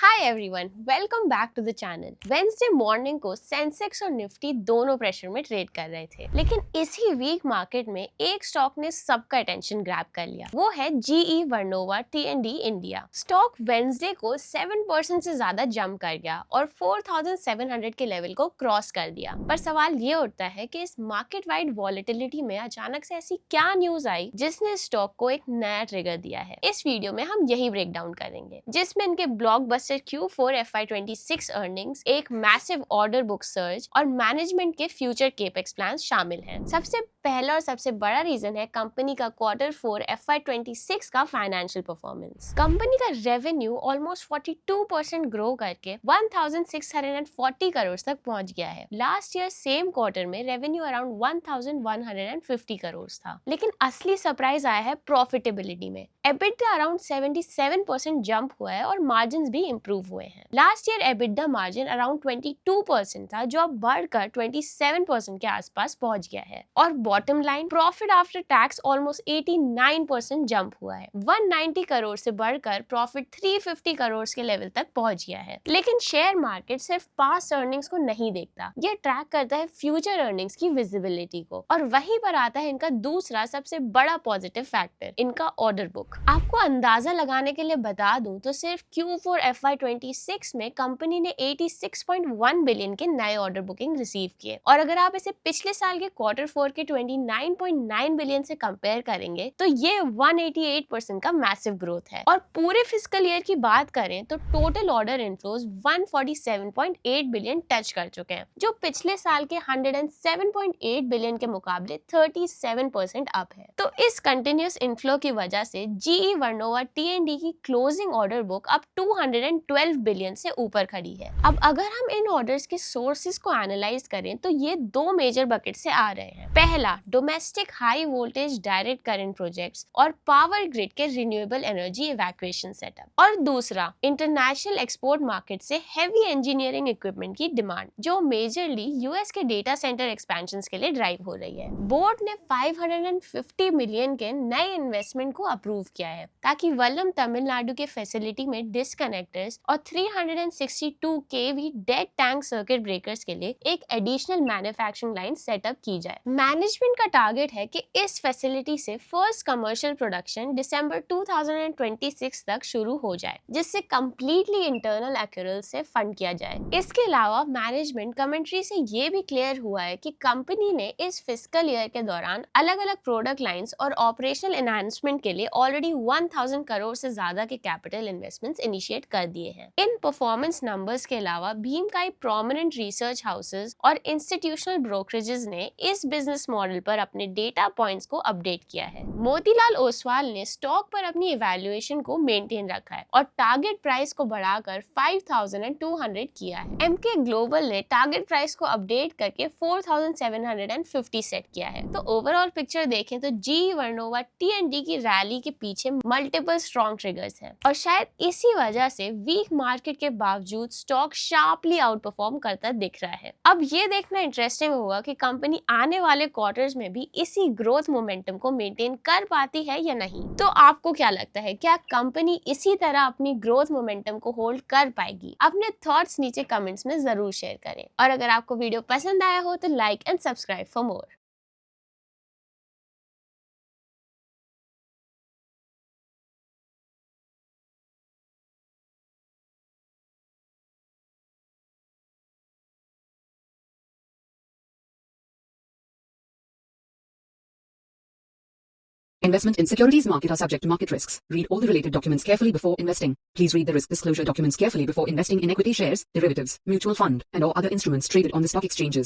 Hi everyone, welcome back to the channel. Wednesday morning को Sensex और Nifty दोनों pressure में ट्रेड कर रहे थे, लेकिन इसी वीक मार्केट में एक स्टॉक ने सबका अटेंशन ग्रैब कर लिया। वो है GE Vernova टीएनडी India. Stock Wednesday को 7% से ज्यादा जंप कर गया और 4700 के लेवल को क्रॉस कर दिया। पर सवाल ये उठता है कि इस मार्केट वाइड वॉलेटिलिटी में अचानक से ऐसी क्या न्यूज आई जिसने स्टॉक को एक नया ट्रिगर दिया है। इस वीडियो में हम यही ब्रेक डाउन करेंगे, जिसमें इनके ब्लॉकबस्टर Q4 FY26 अर्निंग्स, एक मैसिव ऑर्डर बुक सर्ज और मैनेजमेंट के फ्यूचर केपेक्स प्लान्स शामिल हैं। सबसे पहला और सबसे बड़ा रीजन है कंपनी का Q4 FY26 का फाइनेंशियल परफॉर्मेंस। कंपनी का रेवेन्यू ऑलमोस्ट 42% ग्रो करके 1640 करोड़ तक पहुंच गया है। लास्ट ईयर सेम क्वार्टर में रेवेन्यू अराउंड 1150 करोड़ था। लेकिन असली सरप्राइज आया है प्रॉफिटेबिलिटी में। EBITDA अराउंड 77% जंप हुआ है और मार्जिन भी इंप्रूव हुए हैं। Last year EBITDA margin around 22% था, जो अब बढ़कर 27% के आसपास पहुंच गया है। और bottom line profit after tax almost 89% jump हुआ है। 190 करोड़ से बढ़कर प्रॉफिट 350 करोड़ के लेवल तक पहुंच गया है। लेकिन शेयर मार्केट सिर्फ पास्ट अर्निंग्स को नहीं देखता, ये ट्रैक करता है फ्यूचर अर्निंग्स की विजिबिलिटी को। और वहीं पर आता है इनका दूसरा सबसे बड़ा पॉजिटिव फैक्टर, इनका ऑर्डर बुक। आपको अंदाजा लगाने के लिए बता दूं तो सिर्फ Q4 FY26 में कंपनी ने 86.1 बिलियन के नए ऑर्डर बुकिंग रिसीव किए। और अगर आप इसे पिछले साल के Q4 के 29.9 बिलियन से कंपेयर करेंगे तो ये 188% का मैसिव ग्रोथ है। और पूरे फिस्कल ईयर की बात करें तो total order inflows 147.8 billion touch कर चुके हैं, जो पिछले साल के 107.8 बिलियन के मुकाबले 37% अप है। तो इस कंटिन्यूस इनफ्लो की वजह से जीई वर्नोवा टीएनडी की क्लोजिंग ऑर्डर बुक अब 212 बिलियन से ऊपर खड़ी है। अब अगर हम इन ऑर्डर्स के सोर्सेज को एनालाइज करें तो ये दो मेजर बकेट से आ रहे हैं। पहला, domestic high voltage direct current projects और पावर ग्रिड के रिन्यूएबल एनर्जी इवैक्यूएशन सेटअप, और दूसरा इंटरनेशनल एक्सपोर्ट मार्केट से हेवी इंजीनियरिंग इक्विपमेंट की डिमांड, जो मेजरली यूएस के डेटा सेंटर एक्सपेंशन के लिए ड्राइव हो रही है। बोर्ड ने 550 मिलियन के नए इन्वेस्टमेंट को अप्रूव किया है, ताकि वल्लम तमिलनाडु के फैसिलिटी में डिस्कनेक्टर्स और 362 केवी डेड टैंक सर्किट ब्रेकर्स के लिए एक एडिशनल मैन्युफैक्चरिंग लाइन सेटअप की जाए। मैनेजमेंट का टारगेट है कि इस फैसिलिटी से फर्स्ट कमर्शियल प्रोडक्शन दिसंबर 2026 तक शुरू हो जाए, जिससे कंप्लीटली इंटरनल एक्यूरेल से फंड किया जाए। इसके अलावा मैनेजमेंट कमेंट्री से ये भी क्लियर हुआ है कि कंपनी ने इस फिस्कल ईयर के दौरान अलग अलग प्रोडक्ट लाइंस और ऑपरेशनल एनहांसमेंट के लिए ऑलरेडी 1000 करोड़ से ज्यादा के कैपिटल इन्वेस्टमेंट्स इनिशिएट कर दिए हैं। इन परफॉर्मेंस नंबर्स के अलावा भीमकाई प्रोमिनेंट रिसर्च हाउसेस और इंस्टीट्यूशनल ब्रोकरेजेस ने इस बिजनेस मॉडल पर अपने डेटा पॉइंट्स को अपडेट किया है। मोतीलाल ओसवाल ने स्टॉक पर अपनी इवैल्यूएशन को मेंटेन रखा है और टारगेट प्राइस को बढ़ाकर 5200 किया है। एमके ग्लोबल ने टारगेट प्राइस को अपडेट करके 4750 सेट किया है। तो ओवरऑल पिक्चर देखें तो जीई वर्नोवा टीएनडी की रैली के पीछे मल्टीपल स्ट्रॉन्ग ट्रिगर्स हैं, और शायद इसी वजह से वीक मार्केट के बावजूद स्टॉक शार्पली आउट परफॉर्म करता दिख रहा है। अब ये देखना इंटरेस्टिंग होगा कि कंपनी आने वाले क्वार्टर्स में भी इसी ग्रोथ मोमेंटम को मेंटेन कर पाती है या नहीं। तो आपको क्या लगता है, क्या कंपनी इसी तरह अपनी ग्रोथ मोमेंटम को होल्ड कर पाएगी? अपने थॉट्स नीचे कमेंट्स में जरूर शेयर करें, और अगर आपको वीडियो पसंद आया हो तो like and subscribe for more. Investment in securities market are subject to market risks. Read all the related documents carefully before investing. Please read the risk disclosure documents carefully before investing in equity shares, derivatives, mutual fund, and or other instruments traded on the stock exchanges.